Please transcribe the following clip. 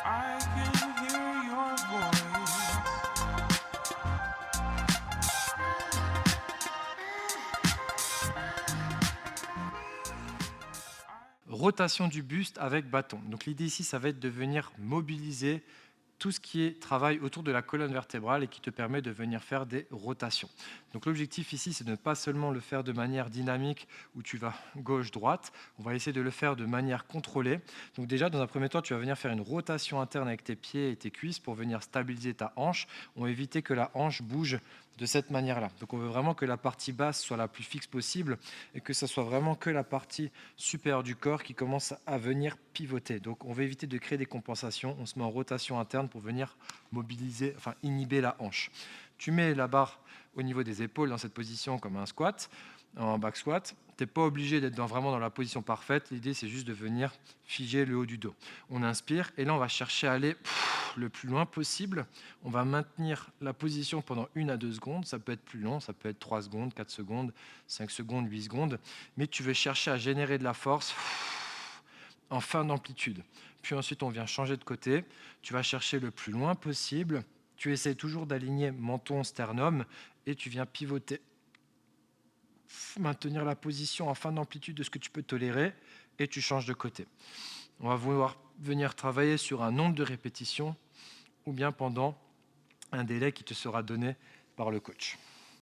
I can hear your voice. Rotation du buste avec bâton. Donc l'idée ici, ça va être de venir mobiliser tout ce qui est travail autour de la colonne vertébrale et qui te permet de venir faire des rotations. Donc l'objectif ici, c'est de ne pas seulement le faire de manière dynamique où tu vas gauche-droite, on va essayer de le faire de manière contrôlée. Donc déjà, dans un premier temps, tu vas venir faire une rotation interne avec tes pieds et tes cuisses pour venir stabiliser ta hanche. On va éviter que la hanche bouge de cette manière-là. Donc on veut vraiment que la partie basse soit la plus fixe possible et que ce soit vraiment que la partie supérieure du corps qui commence à venir pivoter. Donc on va éviter de créer des compensations. On se met en rotation interne pour venir mobiliser, enfin inhiber la hanche. Tu mets la barre au niveau des épaules dans cette position comme un squat, en back squat. Tu n'es pas obligé d'être vraiment dans la position parfaite. L'idée, c'est juste de venir figer le haut du dos. On inspire et là, on va chercher à aller le plus loin possible. On va maintenir la position pendant 1 à 2 secondes. Ça peut être plus long, ça peut être 3 secondes, 4 secondes, 5 secondes, 8 secondes. Mais tu veux chercher à générer de la force en fin d'amplitude. Puis ensuite, on vient changer de côté. Tu vas chercher le plus loin possible. Tu essaies toujours d'aligner menton, sternum et tu viens pivoter. Maintenir la position en fin d'amplitude de ce que tu peux tolérer et tu changes de côté. On va vouloir venir travailler sur un nombre de répétitions ou bien pendant un délai qui te sera donné par le coach.